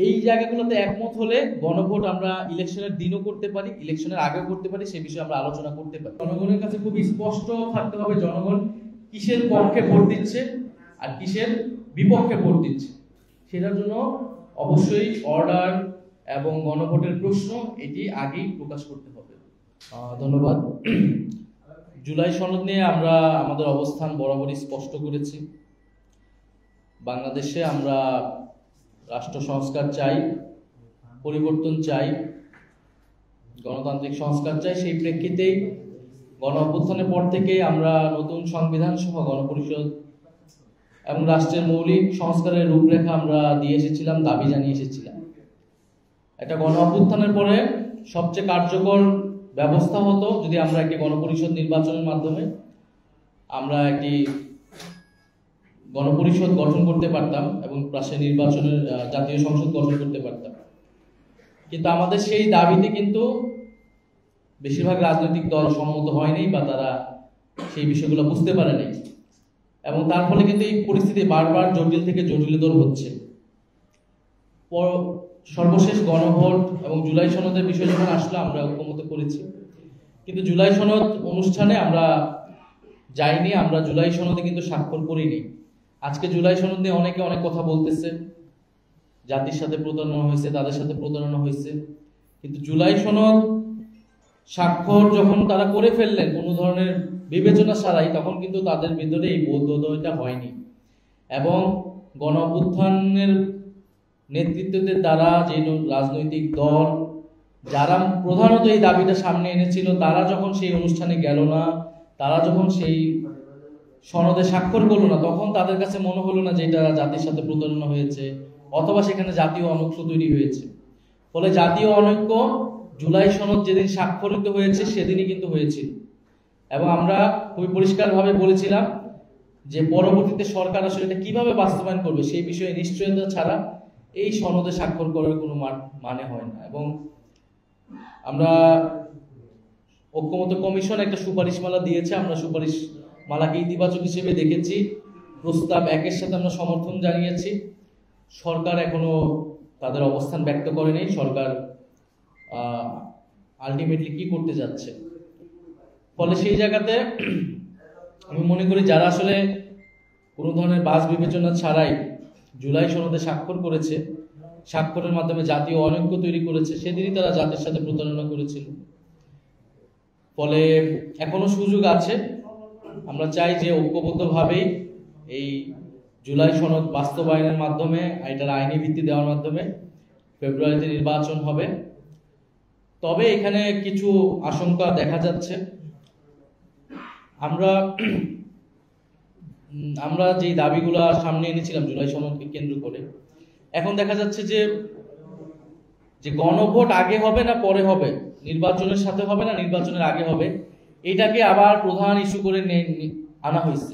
এই জায়গাগুলোতে একমত হলে গণভোট আমরা ইলেকশনের দিনও করতে পারি, ইলেকশনের আগেও করতে পারি, সে বিষয়ে আমরা আলোচনা করতে পারি। জনগণের কাছে খুব স্পষ্ট থাকতে হবে জনগণ কিসের পক্ষে ভোট দিচ্ছে আর কিসের বিপক্ষে ভোট দিচ্ছে। সেটার জন্য অবশ্যই অর্ডার এবং গণভোটের প্রশ্ন এটি আগেই প্রকাশ করতে হবে। ধন্যবাদ। জুলাই সনদ নিয়ে আমরা আমাদের অবস্থান বরাবরই স্পষ্ট করেছি। বাংলাদেশে আমরা রাষ্ট্র সংস্কার চাই, পরিবর্তন চাই, গণতান্ত্রিক সংস্কার চাই। সেই প্রেক্ষিতেই গণ অভ্যুত্থানের পর থেকে আমরা নতুন সংবিধান সহ গণপরিষদ এবং রাষ্ট্রের মৌলিক সংস্কারের রূপরেখা আমরা দিয়ে এসেছিলাম, দাবি জানিয়ে এসেছিলাম। একটা গণ অভ্যুত্থানের পরে সবচেয়ে কার্যকর ব্যবস্থা হতো যদি আমরা একটি গণপরিষদ নির্বাচনের মাধ্যমে আমরা একটি গণপরিষদ গঠন করতে পারতাম এবং পাশে নির্বাচনের জাতীয় সংসদ গঠন করতে পারতাম। কিন্তু আমাদের সেই দাবিতে কিন্তু বেশিরভাগ রাজনৈতিক দল সম্মত হয়নি বা তারা সেই বিষয়গুলো বুঝতে পারেনি, এবং তার ফলে কিন্তু এই পরিস্থিতি বারবার জটিল থেকে জটিলতর হচ্ছে। সর্বশেষ গণভোট এবং জুলাই সনদের বিষয় যখন আসলো আমরা ঐক্যমত করেছি, কিন্তু জুলাই সনদ অনুষ্ঠানে আমরা যাইনি, আমরা জুলাই সনদে কিন্তু স্বাক্ষর করিনি। আজকে জুলাই সনদ নিয়ে অনেকে অনেক কথা বলতেছে, জাতির সাথে প্রতারণা হয়েছে, তাদের সাথে প্রতারণা হয়েছে, কিন্তু জুলাই সনদ স্বাক্ষর যখন তারা করে ফেললেন কোনো ধরনের বিবেচনা ছাড়াই, তখন কিন্তু তাদের ভিতরে এই বোধোদয়টা হয়নি। এবং গণ অভ্যুত্থানের নেতৃত্বদের দ্বারা যে রাজনৈতিক দল যারা প্রধানত এই দাবিটা সামনে এনেছিল, তারা যখন সেই অনুষ্ঠানে গেল না, তারা যখন সেই সনদে স্বাক্ষর করলো না, তখন তাদের কাছে মনে হলো না যে এটা জাতির সাথে প্রতারণা হয়েছে অথবা সেখানে জাতীয় অনৈক্য তৈরি হয়েছে। ফলে জাতীয় অনৈক্য জুলাই সনদ যেদিন স্বাক্ষরিত হয়েছে সেদিনই কিন্তু হয়েছিল। এবং আমরা খুবই পরিষ্কারভাবে বলেছিলাম যে পরবর্তীতে সরকার আসলে এটা কিভাবে বাস্তবায়ন করবে সেই বিষয়ে নিশ্চয়তা ছাড়া এই সনদে স্বাক্ষর করার কোনো মানে হয় না। এবং আমরা ঐক্যমত্য কমিশন একটা সুপারিশমালা দিয়েছে, আমরা সুপারিশমালাকে ইতিবাচক হিসেবে দেখেছি। প্রস্তাব 1-এর সাথে আমরা সমর্থন জানিয়েছি। সরকার এখনো তাদের অবস্থান ব্যক্ত করেনি, সরকার আলটিমেটলি কি করতে যাচ্ছে। ফলে সেই জায়গাতে আমি মনে করি যারা আসলে কোনো ধরনের বাছ বিবেচনা ছাড়াই জুলাই সনদে স্বাক্ষর করেছে, স্বাক্ষরের মাধ্যমে জাতীয় অনৈক্য তৈরি করেছে, সেদিনই তারা জাতির সাথে প্রতারণা করেছিল। ফলে এখনো সুযোগ আছে। আমরা চাই যে ঐক্যবদ্ধভাবেই এই জুলাই সনদ বাস্তবায়নের মাধ্যমে, এটার আইনি ভিত্তি দেওয়ার মাধ্যমে ফেব্রুয়ারিতে নির্বাচন হবে। তবে এখানে কিছু আশঙ্কা দেখা যাচ্ছে। আমরা যে দাবিগুলো সামনে এনেছিলাম জুলাই সনদকে কেন্দ্র করে, এখন দেখা যাচ্ছে যে গণভোট আগে হবে না পরে হবে, নির্বাচনের সাথে হবে না নির্বাচনের আগে হবে, এটাকে আবার প্রধান ইস্যু করে আনা হয়েছে।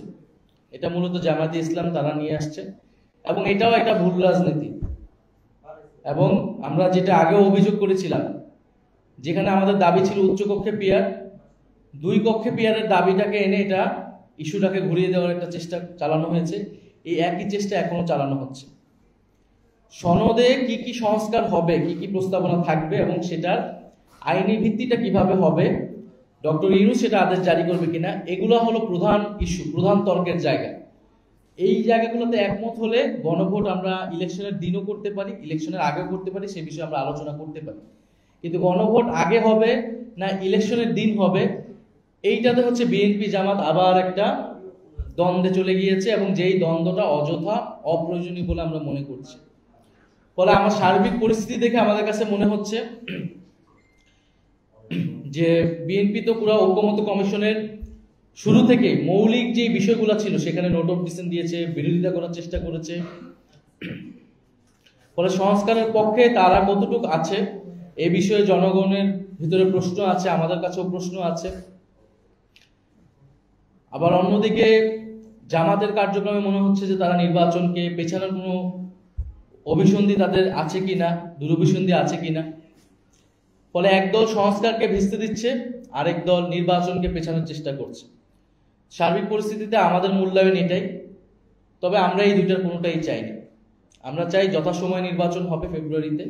এটা মূলত জামায়াতে ইসলাম তারা নিয়ে আসছে, এবং এটাও একটা ভুল রাজনীতি। এবং আমরা যেটা আগেও অভিযোগ করেছিলাম, যেখানে আমাদের দাবি ছিল উচ্চকক্ষে পিয়ার, 2 কক্ষে পিয়ারের দাবিটাকে এনে এটা ইস্যুটাকে ঘুরিয়ে দেওয়ার একটা চেষ্টা চালানো হয়েছে। এই একই চেষ্টা এখনো চালানো হচ্ছে। সনদে কি কি সংস্কার হবে, কি কি প্রস্তাবনা থাকবে এবং সেটার আইনি ভিত্তিটা কিভাবে হবে, ডক্টর ইউনূস সেটা আদেশ জারি করবে কিনা, এগুলো হলো প্রধান ইস্যু, প্রধান তর্কের জায়গা। এই জায়গাগুলোতে একমত হলে গণভোট আমরা ইলেকশনের দিনও করতে পারি, ইলেকশনের আগেও করতে পারি, সে বিষয়ে আমরা আলোচনা করতে পারি। কিন্তু গণভোট আগে হবে না ইলেকশনের দিন হবে, এইটাতে হচ্ছে বিএনপি জামাত আবার একটা দ্বন্দ্বে চলে গিয়েছে, এবং যেই দ্বন্দ্বটা অযথা অপ্রয়োজনীয় বলে আমরা মনে করছি। ফলে আমার সার্বিক পরিস্থিতি দেখে আমাদের কাছে মনে হচ্ছে যে বিএনপি তো পুরো ঐক্যমত্য কমিশনের শুরু থেকে মৌলিক যে বিষয়গুলো ছিল সেখানে নোট অফ ডিসেন্ট দিয়েছে, বিরোধিতা করার চেষ্টা করেছে। ফলে সংস্কারের পক্ষে তারা কতটুকু আছে এ বিষয়ে জনগণের ভিতরে প্রশ্ন আছে, আমাদের কাছেও প্রশ্ন আছে। আবার অন্যদিকে জামাতের কার্যক্রমে মনে হচ্ছে যে তারা নির্বাচনকে পেছানোর কোনো অভিসন্ধি তাদের আছে কিনা, দুরভিসন্ধি আছে কিনা। ফলে একদল সংস্কারকে ভেস্তে দিচ্ছে, আরেক দল নির্বাচনকে পেছানোর চেষ্টা করছে। সার্বিক পরিস্থিতিতে আমাদের মূল্যায়ন এটাই। তবে আমরা এই দুইটার কোনোটাই চাই না। আমরা চাই যথাসময়ে নির্বাচন হবে ফেব্রুয়ারিতে,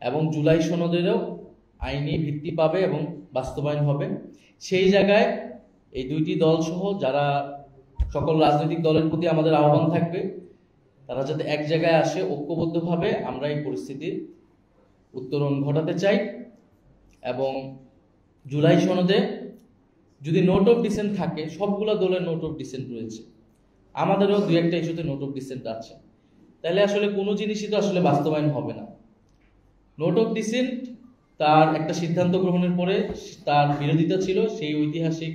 এবং জুলাই সনদেরও আইনি ভিত্তি পাবে এবং বাস্তবায়ন হবে। সেই জায়গায় এই দুইটি দল সহ যারা সকল রাজনৈতিক দলের প্রতি আমাদের আহ্বান থাকবে, তারা যাতে এক জায়গায় আসে, ঐক্যবদ্ধভাবে আমরা এই পরিস্থিতির উত্তরণ ঘটাতে চাই। এবং জুলাই সনদে যদি নোট অফ ডিসেন্ট থাকে, সবগুলো দলের নোট অফ ডিসেন্ট রয়েছে, আমাদেরও দু একটা ইস্যুতে নোট অফ ডিসেন্ট আছে, তাহলে আসলে কোনো জিনিসই তো আসলে বাস্তবায়ন হবে না। নোট অফ ডিসেন্ট তার একটা সিদ্ধান্ত গ্রহণের পরে তার বিরোধিতা ছিল, সেই ঐতিহাসিক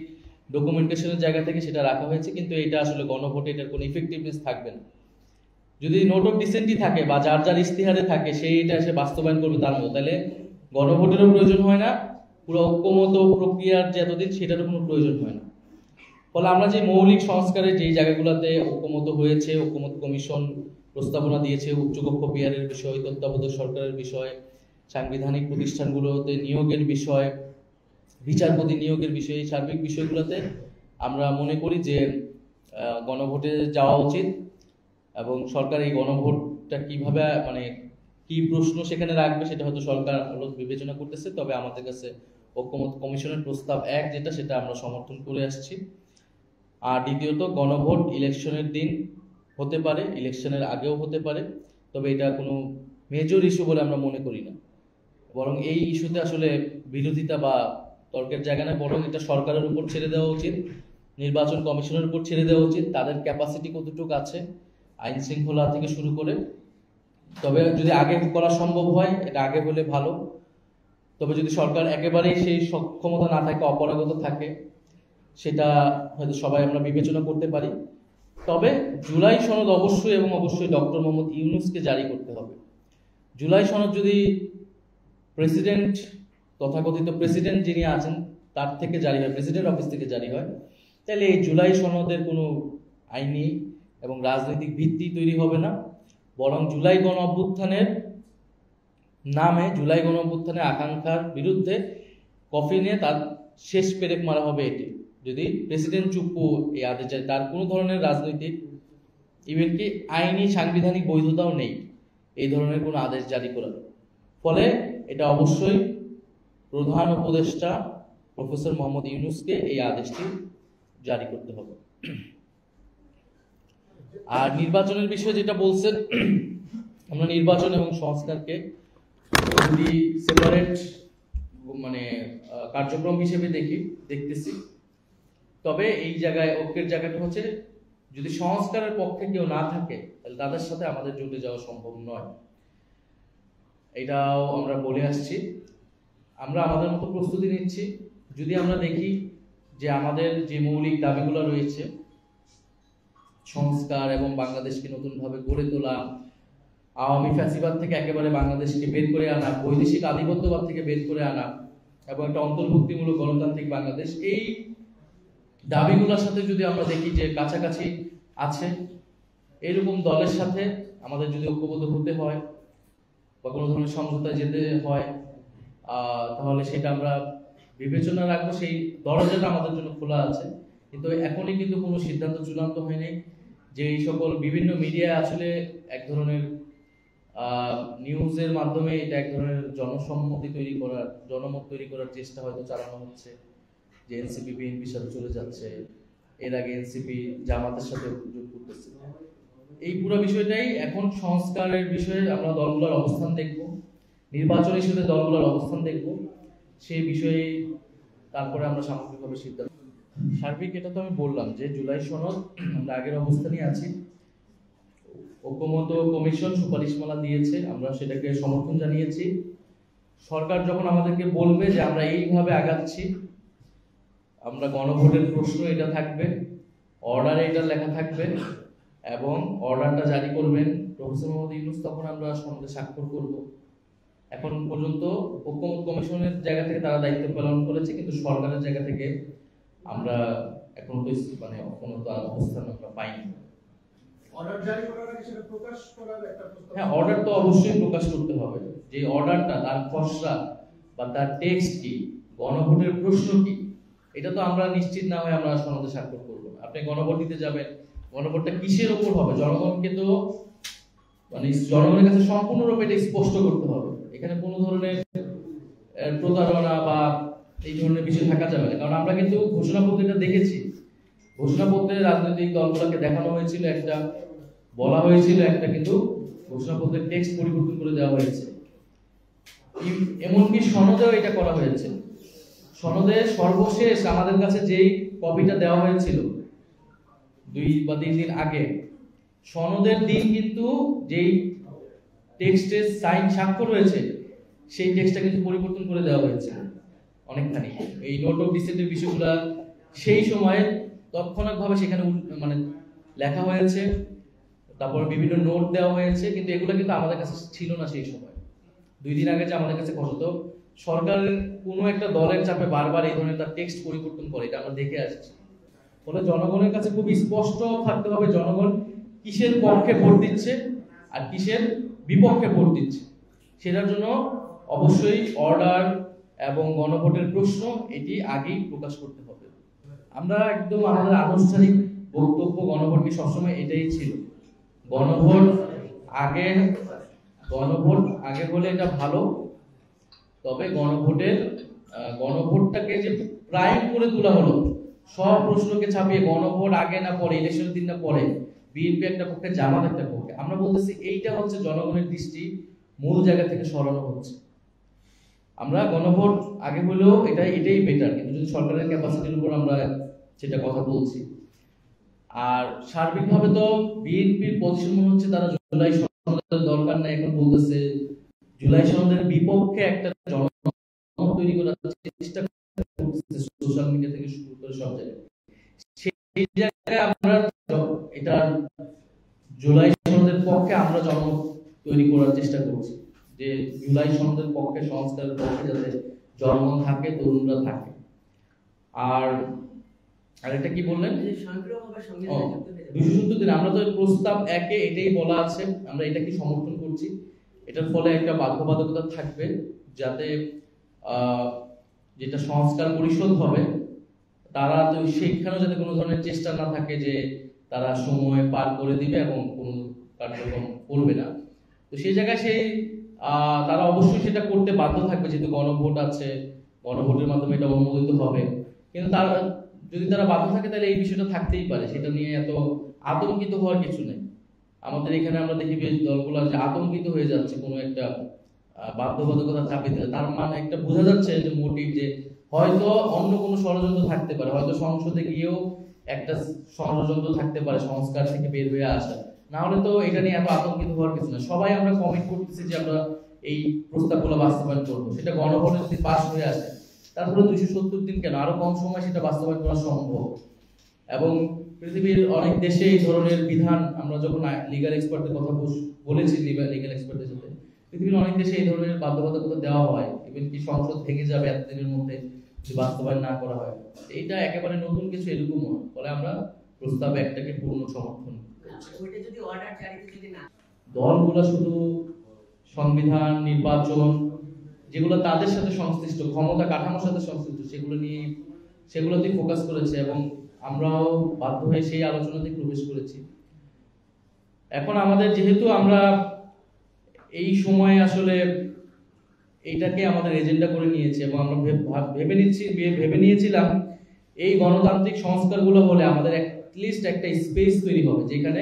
ডকুমেন্টেশনের জায়গা থেকে সেটা রাখা হয়েছে, কিন্তু এটা আসলে গণভোটে এটার কোনো ইফেক্টিভনেস থাকবে না। যদি নোট অফ ডিসেন্টই থাকে বা যার যার ইস্তিহারে থাকে, সেই এটা এসে বাস্তবায়ন করবে তার মতো, তাহলে গণভোটেরও প্রয়োজন হয় না, পুরো ঐক্যমত প্রক্রিয়ার যে এতদিন সেটারও কোনো প্রয়োজন হয় না। ফলে আমরা যে মৌলিক সংস্কারের যেই জায়গাগুলোতে ঐক্যমত হয়েছে, ঐক্যমত কমিশন প্রস্তাবনা দিয়েছে, উচ্চকক্ষ বিহারের বিষয়, তত্ত্বাবধায়ক সরকারের বিষয়, সাংবিধানিক প্রতিষ্ঠানগুলোতে নিয়োগের বিষয়, বিচারপতি নিয়োগের বিষয়, এই সার্বিক বিষয়গুলোতে আমরা মনে করি যে গণভোটে যাওয়া উচিত। এবং সরকার এই গণভোটটা কিভাবে মানে কি প্রশ্ন সেখানে রাখবে সেটা হয়তো সরকার বিবেচনা করতেছে, তবে আমাদের কাছে ঐক্যমত কমিশনের প্রস্তাব 1 যেটা, সেটা আমরা সমর্থন করে আসছি। আর দ্বিতীয়ত, গণভোট ইলেকশনের দিন হতে পারে, ইলেকশনের আগেও হতে পারে, তবে এটা কোনো মেজর ইস্যু বলে আমরা মনে করি না। বরং এই ইস্যুতে আসলে বিরোধিতা বা তর্কের জায়গা নয়, বরং এটা সরকারের উপর ছেড়ে দেওয়া উচিত, নির্বাচন কমিশনের উপর ছেড়ে দেওয়া উচিত, তাদের ক্যাপাসিটি কতটুকু আছে আইন শৃঙ্খলা থেকে শুরু করে। তবে যদি আগে করা সম্ভব হয়, এটা আগে হলে ভালো। তবে যদি সরকার একেবারেই সেই সক্ষমতা না থাকে, অপারগত থাকে, সেটা হয়তো সবাই আমরা বিবেচনা করতে পারি। তবে জুলাই সনদ অবশ্যই এবং অবশ্যই ডক্টর মোহাম্মদ ইউনূসকে জারি করতে হবে। জুলাই সনদ যদি প্রেসিডেন্ট, তথাকথিত প্রেসিডেন্ট যিনি আছেন তার থেকে জারি হয়, প্রেসিডেন্ট অফিস থেকে জারি হয়, তাহলে এই জুলাই সনদের কোনো আইনি এবং রাজনৈতিক ভিত্তি তৈরি হবে না। বরং জুলাই গণ অভ্যুত্থানের নামে, জুলাই গণ অভ্যুত্থানের আকাঙ্ক্ষার বিরুদ্ধে কফিনে তার শেষ পেরেক মারা হবে এটি, যদি প্রেসিডেন্ট চুপ্পু এই আদেশ জারি, তার কোনো ধরনের রাজনৈতিক ইভেন কি আইনি সাংবিধানিক বৈধতাও নেই এই ধরনের কোনো আদেশ জারি করার। ফলে এটা অবশ্যই প্রধান উপদেষ্টা প্রফেসর মোহাম্মদ ইউনূসকে এই আদেশটি জারি করতে হবে। আর নির্বাচনের বিষয়ে যেটা বলছেন, আমরা নির্বাচন এবং সংস্কারকে দুটি সেপারেট মানে কার্যক্রম হিসেবে দেখতেছি। তবে এই জায়গায় ঐক্যের জায়গাটা হচ্ছে, যদি সংস্কারের পক্ষে কেউ না থাকে তাহলে তাদের সাথে আমাদের জুটে যাওয়া সম্ভব নয়, এটাও আমরা বলে আসছি। আমরা আমাদের মতো প্রস্তুতি নিচ্ছি। যদি আমরা দেখি যে আমাদের যে মৌলিক দাবিগুলো রয়েছে, সংস্কার এবং বাংলাদেশকে নতুনভাবে গড়ে তোলা, আওয়ামী ফ্যাসিবাদ থেকে একেবারে বাংলাদেশকে বের করে আনা, বৈদেশিক আধিপত্যবাদ থেকে বের করে আনা এবং একটা অন্তর্ভুক্তিমূলক গণতান্ত্রিক বাংলাদেশ, এই দাবিগুলোর সাথে যদি আমরা দেখি যে কাছাকাছি আছে, এরকম দলের সাথে আমাদের যদি ঐক্যবদ্ধ হতে হয় বা কোনো ধরনের সমঝোতায় যেতে হয়, তাহলে সেটা আমরা বিবেচনা রাখবো। সেই দরজাটা আমাদের জন্য খোলা আছে, কিন্তু এখনই কিন্তু কোনো সিদ্ধান্ত চূড়ান্ত হয়নি। যে এই সকল বিভিন্ন মিডিয়ায় আসলে এক ধরনের নিউজের মাধ্যমে এটা এক ধরনের জনসম্মতি তৈরি করার, জনমত তৈরি করার চেষ্টা হয়তো চালানো হচ্ছে, যে এনসিপি বিএনপির সাথে চলে যাচ্ছে, এর আগে এনসিপি জামাতের সাথে যোগ করতেছে। এই পুরো বিষয়টাই এখন সংস্কারের বিষয়ে আমরা দলগুলোর অবস্থান দেখব, নির্বাচন ইস্যুতে দলগুলোর অবস্থান দেখব, সেই বিষয়ে তারপরে আমরা সামগ্রিকভাবে সিদ্ধান্ত। সার্বিক এটা তো আমি বললাম যে জুলাই সনদ আমরা আগের অবস্থানই আছি। ঐক্যমত কমিশন সুপারিশমালা দিয়েছে, আমরা সেটাকে সমর্থন জানিয়েছি। সরকার যখন আমাদেরকে বলবে যে আমরা এইভাবে আগাচ্ছি, আমরা গণভোটের প্রশ্ন এটা থাকবে, অর্ডারে এটা লেখা থাকবে এবং অর্ডারটা জারি করবেন প্রফেসর মোহাম্মদ ইউনূস, তখন আমরা সনদে স্বাক্ষর করব। এখন পর্যন্ত ঐক্যমত কমিশনের জায়গা থেকে তারা দায়িত্ব পালন করেছে, কিন্তু সরকারের জায়গা থেকে আমরা এখন তো মানে কোনো তো অবস্থান আমরা পাইনি। অর্ডার জারি করার আগে সেটা প্রকাশ করার একটা প্রস্তাব। হ্যাঁ, অর্ডার তো অবশ্যই প্রকাশ করতে হবে, যে অর্ডারটা তার খসড়া বা তার টেক্সট কি, গণভোটের প্রশ্ন কি, এটা তো আমরা নিশ্চিত না হয়ে আমরা সনদে স্বাক্ষর করব না। আপনি গণভোট দিতে যাবেন, গণভোটটা কিসের উপর হবে? জনগণকে তো মানে জনগণের কাছে সম্পূর্ণরূপে এটা স্পষ্ট করতে হবে। এখানে কোনো ধরনের প্রতারণা বা এই ধরনের বিষয় থাকা যাবে না। কারণ আমরা কিন্তু ঘোষণাপত্রটা দেখেছি, ঘোষণাপত্রে রাজনৈতিক দলগুলোকে দেখানো হয়েছিল একটা, বলা হয়েছিল একটা, কিন্তু ঘোষণাপত্রের টেক্সট পরিবর্তন করে দেওয়া হয়েছে। এমনকি সনদেও এটা করা হয়েছে। সনদে সর্বশেষ আমাদের কাছে যেই কপিটা দেওয়া হয়েছিল 2 বা 3 দিন আগে, সনদের দিন কিন্তু যেই টেক্সটে সাইন স্বাক্ষর রয়েছে সেই টেক্সটটা কিন্তু পরিবর্তন করে দেওয়া হয়েছে অনেকখানি। এই নোট অফ ডিসেন্টের বিষয়গুলো সেই সময়ে তৎক্ষণাৎভাবে সেখানে মানে লেখা হয়েছে, তারপর বিভিন্ন নোট দেওয়া হয়েছে, কিন্তু এগুলো কিন্তু আমাদের কাছে ছিল না সেই সময়। 2 দিন আগে যে আমাদের কাছে কত সরকারের কোনো একটা দলের চাপে বারবার এই ধরনের তার টেক্সট পরিবর্তন করে, এটা আমরা দেখে আসছি। ফলে জনগণের কাছে খুব স্পষ্ট থাকতে হবে জনগণ কিসের পক্ষে ভোট দিচ্ছে আর কিসের বিপক্ষে ভোট দিচ্ছে। সেটার জন্য অবশ্যই অর্ডার এবং গণভোটের প্রশ্ন এটি আগেই প্রকাশ করতে হবে। আমরা একদম আমাদের আনুষ্ঠানিক বক্তব্য গণভোটকে সবসময় এটাই ছিল, গণভোট আগে হলে এটা ভালো, তবে গণভোটটাকে যে প্রাইম করে তোলা হলো, সব প্রশ্নকে ছাপিয়ে গণভোট আগে না পরে, ইলেকশন দিন না পরে, বিএনপি একটা পক্ষে জামাত একটা পক্ষে, আমরা বলতেছি এইটা হচ্ছে জনগণের দৃষ্টি মূল জায়গা থেকে সরানো হচ্ছে। আমরা গণভোট আগে হলেও এটাই বেটার, কিন্তু যদি সরকারের ক্যাপাসিটির উপর আমরা সেটা কথা বলছি। আর সার্বিকভাবে তো বিএনপির পজিশন মনে হচ্ছে তারা জুলাই সনদের দরকার নাই, এখন বলতেছে জুলাই সনদের বিপক্ষে একটা জনমত তৈরি করার চেষ্টা করতেছে সোশ্যাল মিডিয়া থেকে শুরু করে সব জায়গায়। সেই জায়গায় আমরা এটা জুলাই সনদের পক্ষে আমরা জনমত তৈরি করার চেষ্টা করছি, যে জুলাই সনদের পক্ষে, সংস্কারের পক্ষে যাতে জনগণ থাকে, তরুণরা থাকে। আর আরেকটা কি বললেন, 270 দিন, আমরা তো প্রস্তাব 1-এ এটাই বলা আছে, আমরা এটাকে সমর্থন করছি। এটার ফলে একটা বাধ্যবাধকতা থাকবে, যাতে যেটা সংস্কার পরিষদ হবে তারা তো সেখানেও যাতে কোনো ধরনের চেষ্টা না থাকে যে তারা সময় পার করে দিবে এবং কোনো কার্যক্রম করবে না। তো সেই জায়গায় তারা অবশ্যই সেটা করতে বাধ্য থাকবে, যেহেতু গণভোট আছে, গণভোটের মাধ্যমে এটা অনুমোদিত হবে। কিন্তু যদি তারা বাধ্য থাকে তাহলে এই বিষয়টা থাকতেই পারে, সেটা নিয়ে এত আতঙ্কিত হওয়ার কিছু নেই। আমাদের এখানে আমরা দেখি বেশ দলগুলো যে আতঙ্কিত হয়ে যাচ্ছে কোনো একটা বাধ্যবাধকতা চাপিয়ে দিলে, তার মানে একটা বোঝা যাচ্ছে যে মোটিভ, যে হয়তো অন্য কোনো ষড়যন্ত্র থাকতে পারে, হয়তো সংসদে গিয়েও একটা ষড়যন্ত্র থাকতে পারে সংস্কার থেকে বের হয়ে আসা। না হলে তো এটা নিয়ে এত আতঙ্কিত হওয়ার কিছু না। সবাই আমরা কমিট করতেছি যে আমরা এই প্রস্তাবগুলো বাস্তবায়ন করবো, সেটা গণভোটে যদি পাস হয়ে আসে তারপরে 270 দিন কেন, আরো কম সময় সেটা বাস্তবায়ন করা সম্ভব। এবং পৃথিবীর অনেক দেশে এই ধরনের বিধান, আমরা যখন লিগ্যাল এক্সপার্টদের কথা বলেছি, লিগ্যাল এক্সপার্টদের সাথে, পৃথিবীর অনেক দেশে এই ধরনের বাধ্যবাধকতা দেওয়া হয়, ইভেন কি সংসদ ভেঙে যাবে এতদিনের মধ্যে যদি বাস্তবায়ন না করা হয়। এইটা একেবারে নতুন কিছু এরকম নয়, ফলে আমরা প্রস্তাব 1টাকে পূর্ণ সমর্থন। দলগুলো শুধু সংবিধান, নির্বাচন, যেগুলো তাদের সাথে সংশ্লিষ্ট, ক্ষমতা কাঠামোর সাথে সংশ্লিষ্ট, সেগুলোতেই ফোকাস করেছে এবং আমরাও বাধ্য হয়ে সেই আলোচনাতে প্রবেশ করেছি। এখন আমাদের যেহেতু আমরা এই সময়ে আসলে এইটাকে আমাদের এজেন্ডা করে নিয়েছি এবং আমরা ভেবে নিয়েছিলাম এই গণতান্ত্রিক সংস্কারগুলো হলে আমাদের অ্যাটলিস্ট একটা স্পেস তৈরি হবে, যেখানে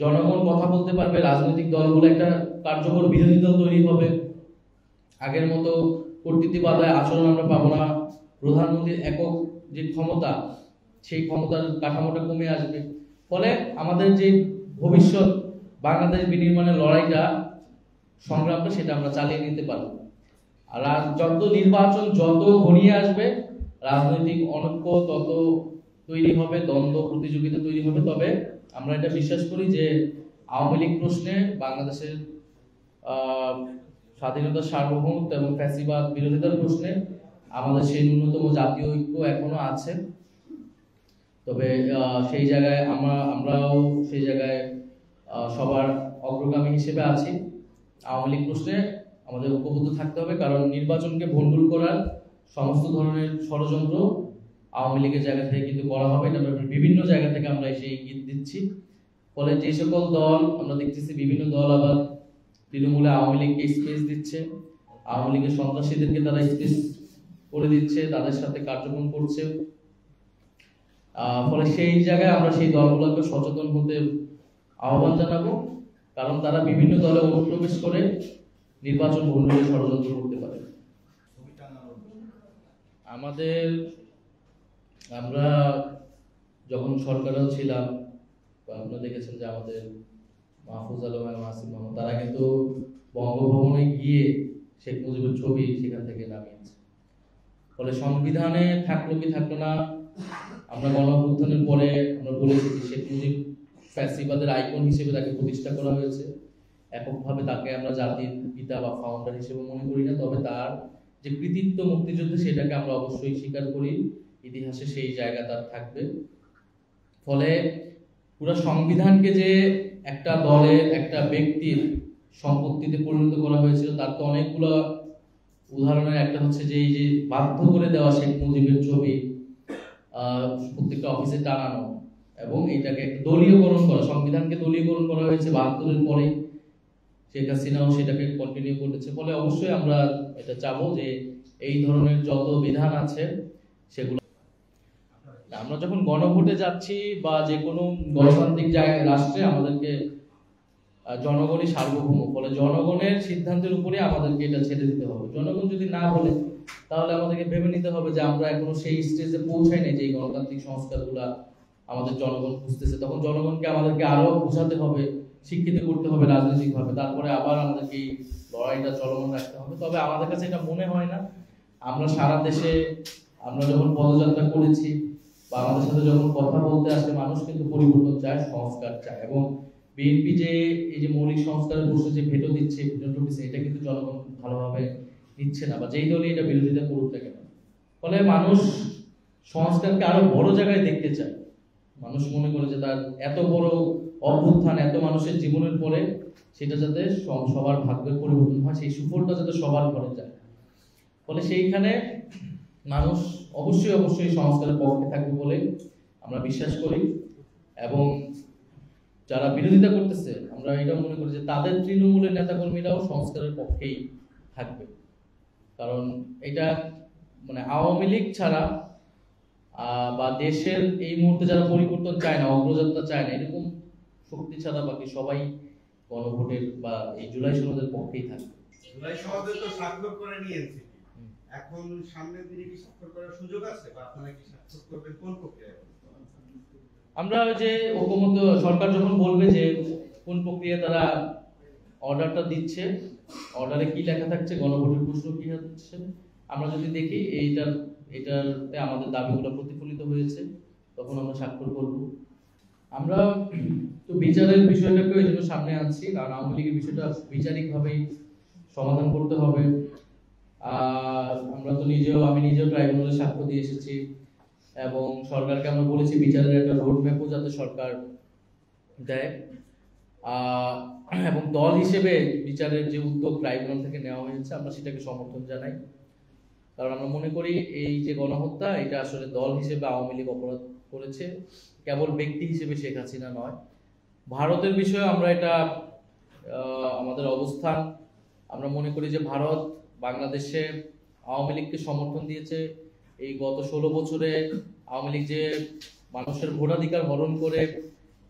জনগণ কথা বলতে পারবে, রাজনৈতিক দলগুলো একটা কার্যকর বিরোধী দল তৈরি হবে, আগের মতো কর্তৃত্ববাদী আচরণ আমরা পাবো না, প্রধানমন্ত্রীর একক যে ক্ষমতা, সেই ক্ষমতার কাঠামোটা কমে আসবে। ফলে আমাদের যে ভবিষ্যৎ বাংলাদেশ বিনির্মাণের লড়াইটা, সংগ্রামটা, সেটা আমরা চালিয়ে নিতে পারবো। আর যত নির্বাচন যত ঘনিয়ে আসবে, রাজনৈতিক অনৈক্য তত তৈরি হবে, দ্বন্দ্ব প্রতিযোগিতা তৈরি হবে। তবে আমরা এটা বিশ্বাস করি যে আওয়ামী লীগ প্রশ্নে বাংলাদেশের স্বাধীনতা, সার্বভৌমত্ব এবং ফ্যাসিবাদ বিরোধিতার প্রশ্নে আমাদের সেই ন্যূনতম জাতীয় ঐক্য এখনো আছে। তবে সেই জায়গায় আমরাও সেই জায়গায় সবার অগ্রগামী হিসেবে আছি। আওয়ামী লীগ প্রশ্নে আমাদের ঐক্যবদ্ধ থাকতে হবে, কারণ নির্বাচনকে ভণ্ডুল করার সমস্ত ধরনের ষড়যন্ত্র আওয়ামী লীগের জায়গা থেকে কিন্তু করা হবে। এটা বিভিন্ন জায়গা থেকে আমরা সেই ইঙ্গিত দিচ্ছি ফলে যে সকল দল আমরা দেখতেছি, বিভিন্ন দল আবার তৃণমূলে আওয়ামী লীগকে স্পেস দিচ্ছে, আওয়ামী লীগের সন্ত্রাসীদেরকে তারা স্পেস করে দিচ্ছে, তাদের সাথে কার্যক্রম করছে। ফলে সেই জায়গায় আমরা সেই দলগুলোকে সচেতন হতে আহ্বান জানাবো, কারণ তারা বিভিন্ন দলে অনুপ্রবেশ করে নির্বাচন ভণ্ডুলের ষড়যন্ত্র করতে পারে। আমরা যখন সরকারেও ছিলাম, আপনারা দেখেছেন যে আমাদের মাহফুজ আলম এবং আসিফ মাহমুদ তারা কিন্তু বঙ্গভবনে গিয়ে শেখ মুজিবের ছবি সেখান থেকে নামিয়েছে। ফলে সংবিধানে থাকলো কি থাকলো না, আমরা গণঅভ্যুত্থানের পরে আমরা বলেছি যে শেখ মুজিব ফ্যাসিবাদের আইকন হিসেবে তাকে প্রতিষ্ঠা করা হয়েছে। এককভাবে তাকে আমরা জাতির পিতা বা ফাউন্ডার হিসেবে মনে করি না, তবে তার যে কৃতিত্ব মুক্তিযুদ্ধে সেটাকে আমরা অবশ্যই স্বীকার করি, ইতিহাসে সেই জায়গা তার থাকবে। ফলে পুরো সংবিধানকে যে একটা দলের একটা ব্যক্তির সম্পত্তিতে পরিণত করা হয়েছিল, তার তো অনেকগুলো উদাহরণের একটা হচ্ছে যে এই যে বাধ্য করে দেওয়া শেখ মুজিবের ছবি প্রত্যেকটা অফিসে টানানো এবং এটাকে দলীয়করণ করা, সংবিধানকে দলীয়করণ করা হয়েছে ৭২-এর পরে, শেখ হাসিনাও সেটাকে কন্টিনিউ করেছে। ফলে অবশ্যই আমরা এটা চাবো যে এই ধরনের যত বিধান আছে সেগুলো, আমরা যখন গণভোটে যাচ্ছি বা যে কোনো গণতান্ত্রিক জায়গায় রাষ্ট্রে আমাদেরকে জনগণই সার্বভৌম, ফলে জনগণের সিদ্ধান্তের উপরে আমাদেরকে এটা ছেড়ে দিতে হবে। জনগণ যদি না বলে তাহলে আমাদেরকে ভেবে নিতে হবে যে আমরা এখনো সেই স্টেজে পৌঁছাই নাই যে এই গণতান্ত্রিক সংস্কারগুলা আমাদের জনগণ বুঝতেছে। তখন জনগণকে আমাদেরকে আরো বোঝাতে হবে, শিক্ষিত করতে হবে রাজনৈতিকভাবে, তারপরে আবার আমাদেরকে এই লড়াইটা চলমান রাখতে হবে। তবে আমাদের কাছে এটা মনে হয় না, আমরা সারা দেশে আমরা যখন পদযাত্রা করেছি বা আমাদের সাথে যখন কথা বলতে আসে, মানুষ কিন্তু পরিবর্তন চায়, সংস্কার চায়। এবং বিএনপি যে এই যে মৌলিক সংস্কারের প্রশ্নে যে ভেটো দিচ্ছে, এটা কিন্তু জনগণ ভালোভাবে নিচ্ছে না, বা যেই দলই এটা বিরোধিতা করুক না কেন। ফলে মানুষ সংস্কারকে আরো বড় জায়গায় দেখতে চায়। মানুষ মনে করে যে তার এত বড় অভ্যুত্থান, এত মানুষের জীবনের পরে সেটা যাতে সবার ভাগ্যের পরিবর্তন হয়, সেই সুফলটা যাতে সবার ঘরে যায়। ফলে সেইখানে মানুষ অবশ্যই সংস্কারের পক্ষে থাকবে বলে আমরা বিশ্বাস করি। এবং যারা বিরোধিতা করতেছে, আমরা এটা মনে করি যে তাদের তৃণমূলের নেতাকর্মীরাও সংস্কারের পক্ষেই থাকবে। কারণ এটা মানে আওয়ামী লীগ ছাড়া বা দেশের এই মুহূর্তে যারা পরিবর্তন চায় না, অগ্রযাত্রা চায় না, এরকম শক্তি ছাড়া বাকি সবাই গণভোটের বা এই জুলাই সনদের পক্ষেই থাকবে। জুলাই সনদে তো স্বাক্ষর করে নিয়েছে, এখন সামনের দিনে কি স্বাক্ষর করার সুযোগ আছে, বা আপনারা কি স্বাক্ষর করবেন কোন প্রক্রিয়ায়? আমরা যে ঐকমত্য সরকার যখন বলবে যে কোন প্রক্রিয়া তারা অর্ডারটা দিচ্ছে, অর্ডারে কি লেখা থাকছে, গণভোটের প্রশ্ন কি হচ্ছে, আমরা যদি দেখি এটাতে আমাদের দাবিগুলো প্রতিফলিত হয়েছে, তখন আমরা স্বাক্ষর করব। আমরা তো বিচারের বিষয়টাকে এই জন্য সামনে আনছি, কারণ আওয়ামী লীগের বিষয়টা বিচারিকভাবেই সমাধান করতে হবে। আর আমি নিজেও ট্রাইব্যুনালে সাক্ষ্য দিয়ে এসেছি এবং সরকারকে আমরা বলেছি বিচারের একটা রোড ম্যাপও যাতে সরকার দেয়। এবং দল হিসেবে বিচারের যে উদ্যোগ ট্রাইব্যুনাল থেকে নেওয়া হয়েছে, আমরা সেটাকে সমর্থন জানাই। কারণ আমরা মনে করি এই যে গণহত্যা, এটা আসলে দল হিসেবে আওয়ামী লীগ অপরাধ করেছে, কেবল ব্যক্তি হিসেবে শেখ হাসিনা নয়। ভারতের বিষয়ে আমরা এটা আমাদের অবস্থান, আমরা মনে করি যে ভারত বাংলাদেশে আওয়ামী লীগকে সমর্থন দিয়েছে। এই গত 16 বছরে আওয়ামী লীগ যে মানুষের ভোটাধিকার হরণ করে,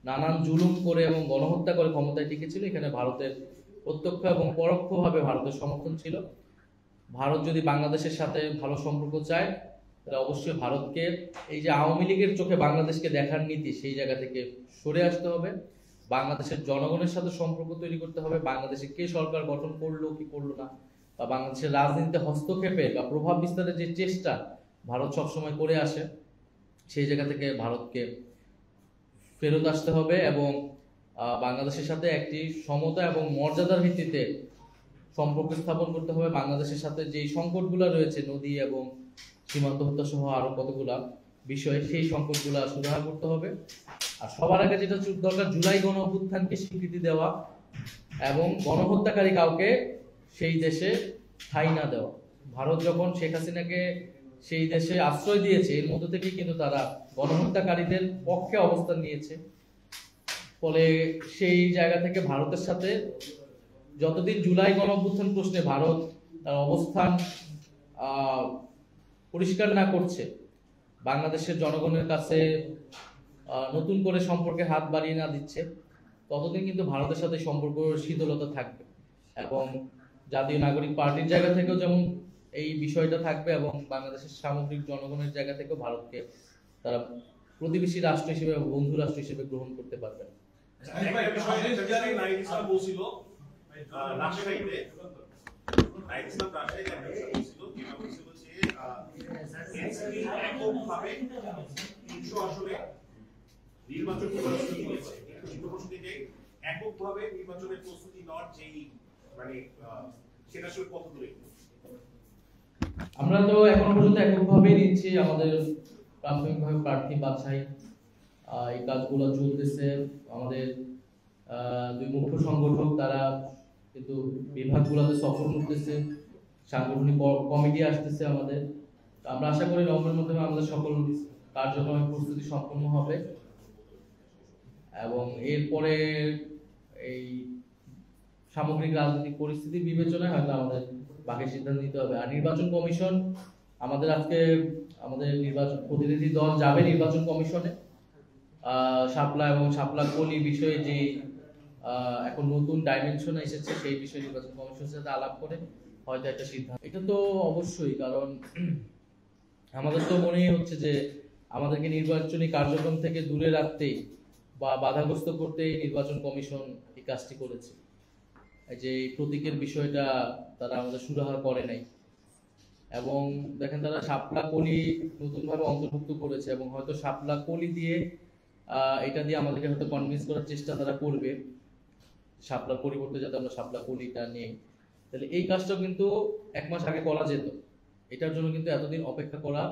নানান জুলুম করে এবং গণহত্যা করে ক্ষমতায় টিকেছিল, এখানে ভারতের প্রত্যক্ষ এবং পরোক্ষভাবে ভারতের সমর্থন ছিল। ভারত যদি বাংলাদেশের সাথে ভালো সম্পর্ক চায়, তাহলে অবশ্যই ভারতকে এই যে আওয়ামী লীগের চোখে বাংলাদেশকে দেখার নীতি, সেই জায়গা থেকে সরে আসতে হবে। বাংলাদেশের জনগণের সাথে সম্পর্ক তৈরি করতে হবে। বাংলাদেশে কে সরকার গঠন করলো কি করলো না, বা বাংলাদেশের রাজনীতিতে হস্তক্ষেপের বা প্রভাব বিস্তারের যে চেষ্টা ভারত সবসময় করে আসে, সেই জায়গা থেকে ভারতকে ফেরত আসতে হবে এবং বাংলাদেশের সাথে একটি সমতা এবং মর্যাদার ভিত্তিতে সম্পর্ক স্থাপন করতে হবে। বাংলাদেশের সাথে যেই সংকটগুলো রয়েছে, নদী এবং সীমান্ত হত্যা সহ আরো কতগুলা বিষয়, সেই সংকটগুলা সুরাহা করতে হবে। আর সবার আগে যেটা দরকার, জুলাই গণ অভ্যুত্থানকে স্বীকৃতি দেওয়া এবং গণহত্যাকারী কাউকে সেই দেশে ঠাঁই না দেওয়া। ভারত যখন শেখ হাসিনাকে সেই দেশে আশ্রয় দিয়েছে, এর মধ্য থেকে কিন্তু তারা গণহত্যাকারীদের পক্ষে অবস্থান নিয়েছে। ফলে সেই জায়গা থেকে ভারতের সাথে যতদিন জুলাই গণঅভ্যুত্থান প্রশ্নে ভারত তার অবস্থান পরিষ্কার না করছে, বাংলাদেশের জনগণের কাছে নতুন করে সম্পর্কে হাত বাড়িয়ে না দিচ্ছে, ততদিন কিন্তু ভারতের সাথে সম্পর্ক শীতলতা থাকবে। এবং জাতীয় নাগরিক পার্টির জায়গা থেকেও যেমন এই বিষয়টা থাকবে, এবং বাংলাদেশের সামগ্রিক জনগণের জায়গা থেকেও ভারতকে তারা প্রতিবেশী রাষ্ট্র হিসেবে, বন্ধু রাষ্ট্র হিসেবে গ্রহণ করতে পারবে না। এককভাবে নির্বাচনের প্রস্তুতি নেওয়ার যেই মানে সেটা আসলে কত দূরে? আমরা তো এখনো পর্যন্ত এককভাবেই নিচ্ছি আমাদের প্রাথমিকভাবে প্রার্থী বাছাই, এই কাজগুলো চলতেছে। আমাদের দুই মুখ্য সংগঠক তারা কিন্তু বিভাগগুলোতে সফর করতেছে, সাংগঠনিক কমিটি আসতেছে আমাদের। আমরা আশা করি নভেম্বরের মধ্যে আমাদের সকল কার্যক্রমের প্রস্তুতি সম্পন্ন হবে, এবং এরপরে এই সামগ্রিক রাজনৈতিক পরিস্থিতি বিবেচনায় হয়তো আমাদের বাকি সিদ্ধান্ত নিতে হবে। আর নির্বাচন কমিশন আমাদের আজকে আমাদের নির্বাচন প্রতিনিধি দল যাবে নির্বাচন কমিশনে, শাপলা এবং শাপলা কলি বিষয়ে যে এখন নতুন ডাইমেনশন এসেছে সেই বিষয়ে নির্বাচন কমিশনের সাথে আলাপ করে হয়তো একটা সিদ্ধান্ত। এটা তো অবশ্যই, কারণ আমাদের তো মনেই হচ্ছে যে আমাদেরকে নির্বাচনী কার্যক্রম থেকে দূরে রাখতেই বা বাধাগ্রস্ত করতেই নির্বাচন কমিশন এই কাজটি করেছে। যে প্রতীকের বিষয়টা তারা আমাদের সুরাহা করে নাই, এবং দেখেন তারা শাপলা কলি নতুনভাবে অন্তর্ভুক্ত করেছে, এবং হয়তো শাপলা কলি দিয়ে এটা দিয়ে আমাদেরকে হয়তো কনভিন্স করার চেষ্টা তারা করবে, শাপলার পরিবর্তে যাতে আমরা শাপলা কলিটা নেই। তাহলে এই কাজটা কিন্তু 1 মাস আগে করা যেত, এটার জন্য কিন্তু এতদিন অপেক্ষা করা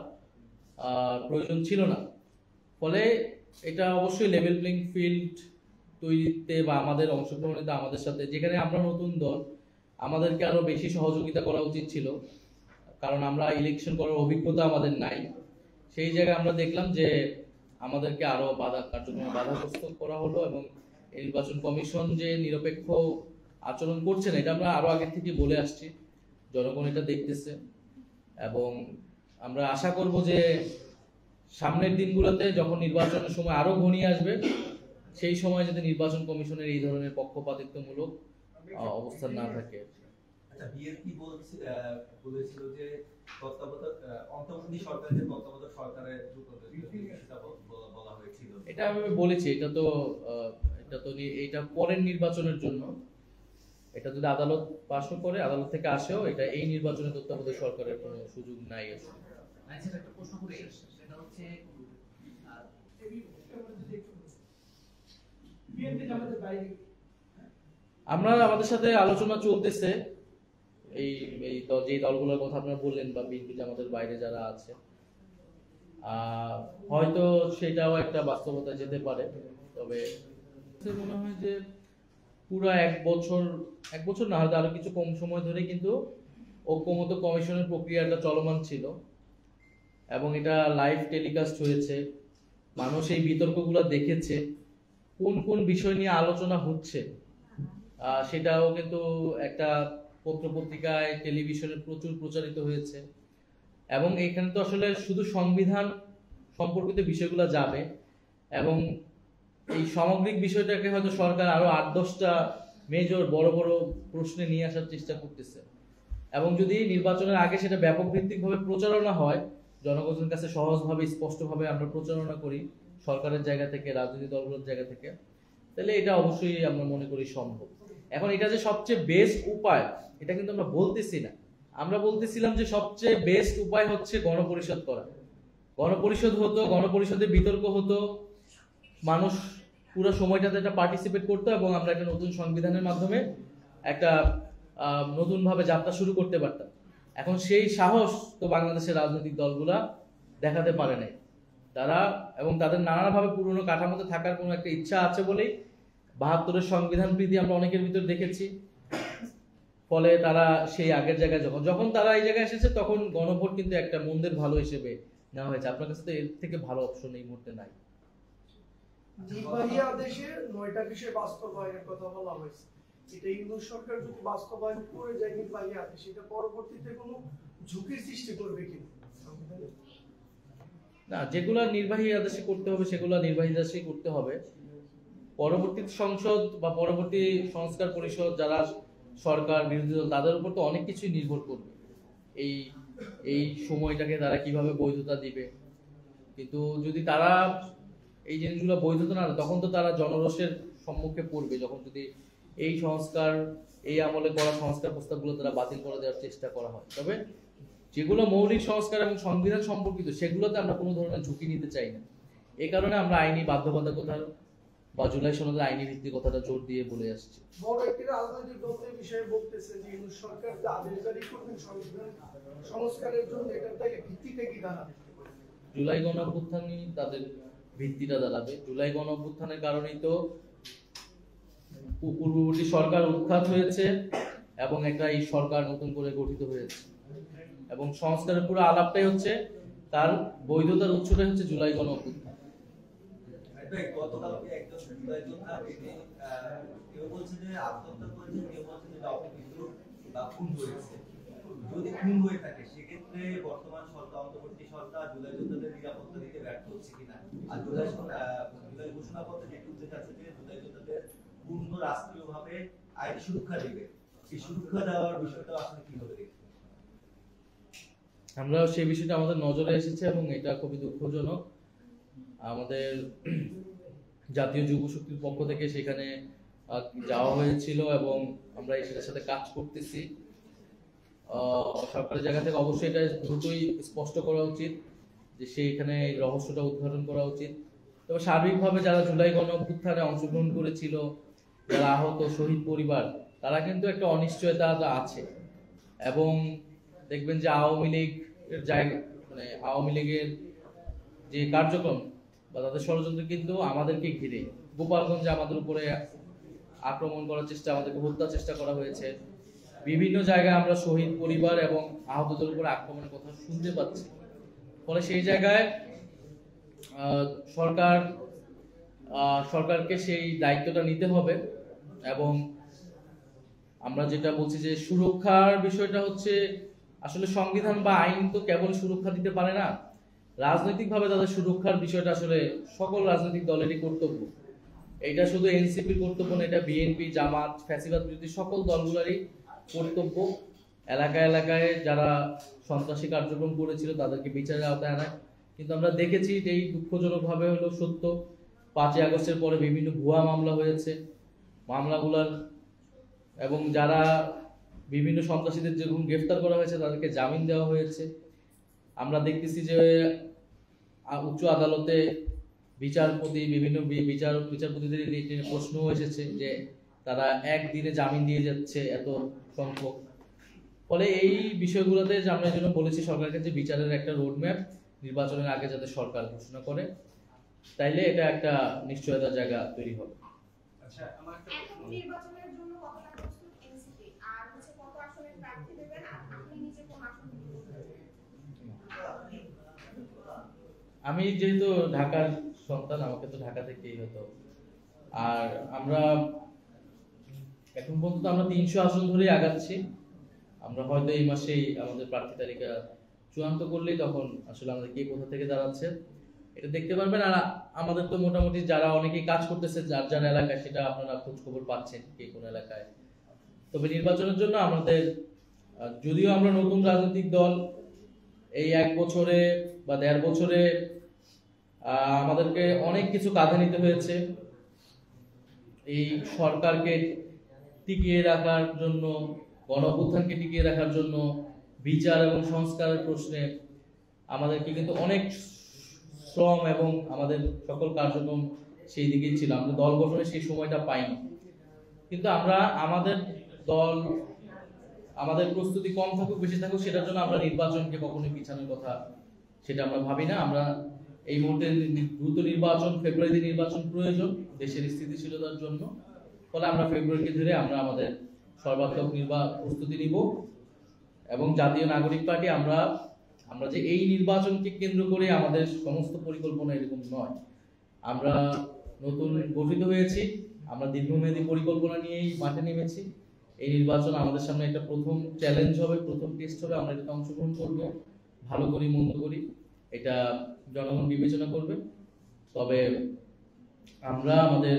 প্রয়োজন ছিল না। ফলে এটা অবশ্যই লেভেল প্লেইং ফিল্ড তৈরিতে বা আমাদের অংশগ্রহণে আমাদের সাথে, যেখানে আমরা নতুন দল, আমাদেরকে আরো বেশি সহযোগিতা করা উচিত ছিল, কারণ আমরা ইলেকশন করার অভিজ্ঞতা আমাদের নাই। সেই জায়গায় আমরা দেখলাম যে আমাদেরকে আরো কার্যক্রমে বাধাগ্রস্ত করা হলো, এবং নির্বাচন কমিশন যে নিরপেক্ষ আচরণ করছে না এটা আমরা আরো আগে থেকে বলে আসছি, জনগণ এটা দেখতেছে। এবং আমরা আশা করব যে সামনের দিনগুলোতে যখন নির্বাচনের সময় আরো ঘনিয়ে আসবে, সেই সময় যাতে নির্বাচন কমিশনের এই ধরনের পক্ষপাতিত্বমূলক অবস্থান না থাকে। বিএনপি বলেছিল যে অন্তর্বর্তী সরকারের তত্ত্বাবধায়ক সরকারের বলা হয়েছিল। এটা আমি বলেছি, এটা তো এটা পরের নির্বাচনের জন্য, এটা যদি আদালত পাশও করে, আদালত থেকে আসেও, এটা এই নির্বাচনের তত্ত্বাবধায়ক সরকারের কোনো সুযোগ নাই আসলে। আচ্ছা, একটা প্রশ্ন করি, সেটা হচ্ছে আমরা আমাদের সাথে আলোচনা চলতেছে, এই যে দলগুলোর কথা আপনারা বললেন, বা বিএনপি জামাতের বাইরে যারা আছে, হয়তো সেটাও একটা বাস্তবতা যেতে পারে। তবে মনে হয় যে পুরো এক বছর না, হয়তো আরো কিছু কম সময় ধরে কিন্তু ঐক্যমত্য কমিশনের প্রক্রিয়াটা চলমান ছিল, এবং এটা লাইভ টেলিকাস্ট হয়েছে, মানুষ এই বিতর্কগুলো দেখেছে, কোন কোন বিষয় নিয়ে আলোচনা হচ্ছে সেটাও কিন্তু একটা পত্রপত্রিকায়, টেলিভিশনে প্রচুর প্রচারিত হয়েছে। এবং এখানে তো আসলে শুধু সংবিধান সম্পর্কিত বিষয়গুলো যাবে, এবং এই সামগ্রিক বিষয়টাকে হয়তো সরকার আরো 8-10টা মেজর বড় বড় প্রশ্নে নিয়ে আসার চেষ্টা করতেছে। এবং যদি নির্বাচনের আগে সেটা ব্যাপক ভিত্তিকভাবে প্রচারণা হয়, জনগণের কাছে সহজভাবে স্পষ্টভাবে আমরা প্রচারণা করি সরকারের জায়গা থেকে, রাজনৈতিক দলগুলোর জায়গা থেকে, তাহলে এটা অবশ্যই আমরা মনে করি সম্ভব। এখন এটা যে সবচেয়ে বেস্ট উপায়, এটা কিন্তু আমরা বলতেছি না। আমরা বলতেছিলাম যে সবচেয়ে বেস্ট উপায় হচ্ছে গণপরিষদ করা। গণপরিষদ হতো, গণপরিষদে বিতর্ক হতো, মানুষ পুরো সময়টাতে এটা পার্টিসিপেট করতো, এবং আমরা একটা নতুন সংবিধানের মাধ্যমে একটা নতুন ভাবে যাত্রা শুরু করতে পারতাম। এখন সেই সাহস তো বাংলাদেশের রাজনৈতিক দলগুলা দেখাতে পারে নাই তারা, এবং তাদের নানাভাবে পুরনো কাঠামোতে থাকার কোনো একটা ইচ্ছা আছে বলেই 72-এর সংবিধান প্রীতি আমরা অনেকের ভিতর দেখেছি। ফলে তারা সেই আগের জায়গায় যখন তারা এই জায়গায় এসেছে, তখন গণভোট কিন্তু একটা মন্দের ভালো হিসেবে নেওয়া হয়েছে। আপনার কাছে তো এর থেকে ভালো অপশন এই মুহূর্তে নাই। নির্বাহী আদেশে 9টা বিষয় বাস্তবায়নের কথা বলা হয়েছে। এটা ইউনিট সরকার যদি বাস্তবায়ন করে যায় নির্বাহী আদেশ, এটা পরবর্তীতে কোনো ঝুঁকির সৃষ্টি করবে কিনা সংবিধানে? না, যেগুলো নির্বাহী আদেশে করতে হবে সেগুলো নির্বাহী আদেশেই করতে হবে। পরবর্তী সংসদ বা পরবর্তী সংস্কার পরিষদ যারা সরকার বিরোধী দল তাদের উপর তো অনেক কিছুই নির্ভর করবে। এই এই সময়টাকে তারা কিভাবে বৈধতা দিবে, কিন্তু যদি তারা এই জিনিসগুলো বৈধতা না দেয়, তখন তো তারা জনরোষের সম্মুখে পড়বে। যখন যদি এই সংস্কার, এই আমলে করা সংস্কার প্রস্তাবগুলো তারা বাতিল করে দেওয়ার চেষ্টা করা হয়, তবে যেগুলো মৌলিক সংস্কার এবং সংবিধান সম্পর্কিত সেগুলোতে আমরা কোনো ধরনের ঝুঁকি নিতে চাই না। এই কারণে আমরা আইনি বাধ্যবাধকতা বা জুলাই সনদের আইনি ভিত্তির কথাটা জোর দিয়ে বলে আসছি। বড় একটি রাজনৈতিক দলের বিষয়ে বলতেছে যে ইউনিট সরকার যে আদেশ জারি করবেন সংবিধান সংস্কারের জন্য, এটা তাহলে ভিত্তিতে কি দাঁড়াবে? জুলাই গণ অভ্যুত্থানই তাদের ভিত্তিটা দাঁড়াবে। জুলাই গণ অভ্যুত্থানের কারণেই তো পূর্ববর্তী সরকার উৎখাত হয়েছে এবং একটা এই সরকার নতুন করে গঠিত হয়েছে, এবং সংস্কারের পুরো আলাপটাই হচ্ছে, তার বৈধতার উৎসটাই হচ্ছে জুলাই গণ অভ্যুত্থান। গতকালকে একজন জুলাই যোদ্ধা কেউ বলছে যে আত্মহত্যা করেছে, কেউ বলছে যে অপকৃত বা খুন হয়েছে। যদি খুন হয়ে থাকে সেক্ষেত্রে বর্তমান সরকার, অন্তর্বর্তী সরকার জুলাই যোদ্ধাদের নিরাপত্তা দিতে ব্যর্থ হচ্ছে কিনা? আর জুলাই ঘোষণাপত্রে যেটি উল্লেখ আছে যে জুলাই যোদ্ধাদের পূর্ণ রাষ্ট্রীয়ভাবে আইনি সুরক্ষা দেবে, এই সুরক্ষা দেওয়ার বিষয়টা আসলে কিভাবে দেখবেন? আমরা সেই বিষয়টা আমাদের নজরে এসেছে এবং এটা খুবই দুঃখজনক। আমাদের জাতীয় যুব শক্তির পক্ষ থেকে সেখানে যাওয়া হয়েছিল এবং আমরা সেটার সাথে কাজ করতেছি। সরকারের জায়গা থেকে অবশ্যই এটা দ্রুতই স্পষ্ট করা উচিত যে সেইখানে রহস্যটা উদ্ঘাটন করা উচিত। তবে সার্বিকভাবে যারা জুলাই গণ অভ্যুত্থানে অংশগ্রহণ করেছিল, যারা আহত শহীদ পরিবার, তারা কিন্তু একটা অনিশ্চয়তা আছে। এবং দেখবেন যে আওয়ামী লীগের জায়গা, মানে আওয়ামী লীগের যে কার্যক্রম বা তাদের ষড়যন্ত্র কিন্তু আমাদেরকে ঘিরে, গোপালগঞ্জে আমাদের উপরে আক্রমণ করার চেষ্টা, আমাদেরকে হত্যার চেষ্টা করা হয়েছে। বিভিন্ন জায়গায় আমরা শহীদ পরিবার এবং আহতদের উপরে আক্রমণের কথা শুনতে পাচ্ছি। ফলে সেই জায়গায় সরকারকে সেই দায়িত্বটা নিতে হবে। এবং আমরা যেটা বলছি যে সুরক্ষার বিষয়টা হচ্ছে, আসলে সংবিধান বা আইন তো কেবল সুরক্ষা দিতে পারে না, রাজনৈতিকভাবে তাদের সুরক্ষার বিষয়টা আসলে সকল রাজনৈতিক দলেরই কর্তব্য। এটা শুধু এনসিপির কর্তব্য না, এটা বিএনপি, জামাত, ফ্যাসিবাদ বিরোধী সকল দলগুলোরই কর্তব্য। এলাকায় এলাকায় যারা সন্ত্রাসী কার্যক্রম করেছিল তাদেরকে বিচারের আওতায় আনা। কিন্তু আমরা দেখেছি যে এই দুঃখজনকভাবে হলো সত্য, 5ই আগস্টের পরে বিভিন্ন ভুয়া মামলা হয়েছে। মামলাগুলোর এবং যারা বিভিন্ন সন্ত্রাসীদের যখন গ্রেফতার করা হয়েছে তাদেরকে জামিন দেওয়া হয়েছে। আমরা দেখতেছি যে উচ্চ আদালতে বিচারপতি, বিভিন্ন বিচারপতিদের প্রশ্ন এসেছে যে তারা একদিনে জামিন দিয়ে যাচ্ছে এত সংখ্যক। ফলে এই বিষয়গুলোতে আমরা এই জন্য বলেছি সরকারকে যে বিচারের একটা রোডম্যাপ নির্বাচনের আগে যাতে সরকার ঘোষণা করে, তাইলে এটা একটা নিশ্চয়তার জায়গা তৈরি হবে। আচ্ছা, আমার একটা প্রশ্ন, নির্বাচনের জন্য কতটা প্রস্তুত এনসিপি, আর হচ্ছে কত আসনের প্রার্থী দেবেন, আর আপনি নিজে কোন আসন থেকে বলবেন? আমি যেহেতু ঢাকার সন্তান, আমাকে তো ঢাকা থেকেই হতো। আর আমরা এখন পর্যন্ত আমরা 300 আসন ধরেই আগাচ্ছি। আমরা হয়তো এই মাসেই আমাদের প্রার্থী তালিকা চূড়ান্ত করলেই তখন আসলে আমাদের কে কোথা থেকে দাঁড়াচ্ছে এটা দেখতে পারবেন। আর আমাদের তো মোটামুটি যারা অনেকেই কাজ করতেছে যার যার এলাকায়, সেটা আপনারা খোঁজ খবর পাচ্ছেন কে কোন এলাকায়। তবে নির্বাচনের জন্য আমাদের, যদিও আমরা নতুন রাজনৈতিক দল, এই 1 বছরে বা 1.5 বছরে আমাদেরকে অনেক কিছু কাঁধে নিতে হয়েছে। এই সরকারকে টিকিয়ে রাখার জন্য, গণঅভ্যুত্থানকে টিকিয়ে রাখার জন্য, বিচার এবং সংস্কারের প্রশ্নে আমাদেরকে কিন্তু অনেক শ্রম এবং আমাদের সকল কার্যক্রম সেই দিকেই ছিল। আমরা দল গঠনে সেই সময়টা পাইনি। কিন্তু আমরা আমাদের প্রস্তুতি কম থাকুক বেশি থাকুক, সেটার জন্য আমরা নির্বাচনকে কখনোই পিছানোর কথা সেটা আমরা ভাবি না। আমরা এই মুহূর্তে দ্রুত নির্বাচন, ফেব্রুয়ারিতে নির্বাচন প্রয়োজন দেশের স্থিতিশীলতার জন্য। ফলে আমরা ফেব্রুয়ারিকে ধরে আমরা আমাদের সর্বাত্মক প্রস্তুতি নিব। এবং জাতীয় নাগরিক পার্টি আমরা যে এই নির্বাচনকে কেন্দ্র করে আমাদের সমস্ত পরিকল্পনা এরকম নয়। আমরা নতুন গঠিত হয়েছি, আমরা দীর্ঘমেয়াদী পরিকল্পনা নিয়েই মাঠে নেমেছি। এই নির্বাচন আমাদের সামনে একটা প্রথম চ্যালেঞ্জ হবে, প্রথম টেস্ট হবে। আমরা এটাতে অংশগ্রহণ করব, ভালো করি মন্দ করি এটা জনগণ বিবেচনা করবে। তবে আমরা আমাদের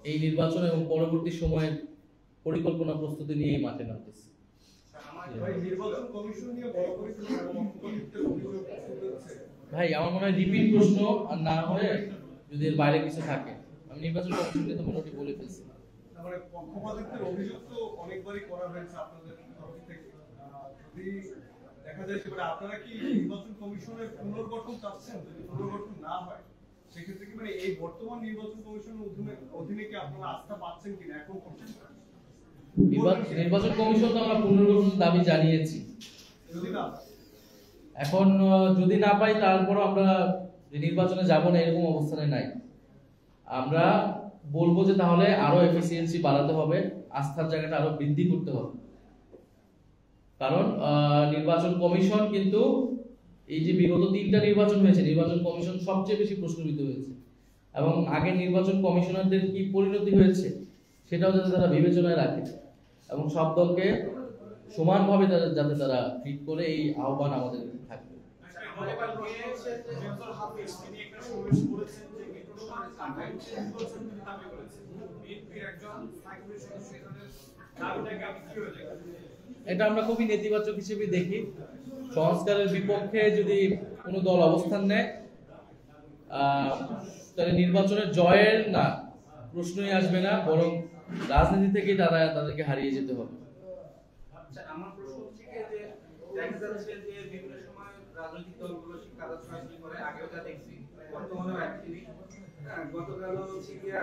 এই নির্বাচন এবং পরবর্তী সময়ের পরিকল্পনা প্রস্তুতি নিয়ে এই মাঠে নামতেছি। নির্বাচন কমিশন নিয়ে বড় করে পক্ষপাতিত্বের অভিযোগ উঠেছে। ভাই আমার মনে হয় রিপিট প্রশ্ন আর না হয়ে যদি এর বাইরে কিছু থাকে, আমি নির্বাচন কমিশন নিয়ে তো মোটামুটি বলে ফেলছি। তারপরে পক্ষপাতিত্বের অভিযোগ তো অনেকবারই করা হয়েছে আপনাদের তরফ থেকে। যদি দেখা যায় সেটা আপনারা কি নির্বাচন কমিশনের পুনর্গঠন চাচ্ছেন? যদি পুনর্গঠন না হয় সেক্ষেত্রে কি মানে এই বর্তমান নির্বাচন কমিশনের অধীনে কি আপনারা আস্থা পাচ্ছেন কিনা এখন পর্যন্ত? নির্বাচন কমিশন তো আমরা পুনর্গঠনের দাবি জানিয়েছি। যদি না এখন যদি না পাই তারপরও আমরা নির্বাচনে যাব না এরকম অবস্থানে নাই। আমরা বলবো যে তাহলে আরো এফিসিয়েন্সি বাড়াতে হবে, আস্থার জায়গাটা আরো বৃদ্ধি করতে হবে। কারণ নির্বাচন কমিশন কিন্তু এই যে বিগত 3টা নির্বাচন হয়েছে, নির্বাচন কমিশন সবচেয়ে বেশি প্রশ্নবিদ্ধ হয়েছে এবং আগের নির্বাচন কমিশনারদের কি পরিণতি হয়েছে সেটাও যাতে তারা বিবেচনায় রাখে এবং সব দলকে সমানভাবে যাতে তারা ট্রিট করে, এই আহ্বান আমাদের থাকবে। এটা আমরা খুবই নেতিবাচক হিসেবে দেখি। সংস্কারের বিপক্ষে যদি কোনো দল অবস্থান নেয় তাহলে নির্বাচনের জয়ের না প্রশ্নই আসবে না, বরং রাজনীতি থেকেই তাদেরকে হারিয়ে যেতে হবে। আচ্ছা, আমার প্রশ্ন হচ্ছে যে দেখা যাচ্ছে যে বিভিন্ন সময় রাজনৈতিক দলগুলো শিক্ষা রাজনীতি করে, আগেও যা দেখছি বর্তমানেও একই। গতকাল হচ্ছে গিয়া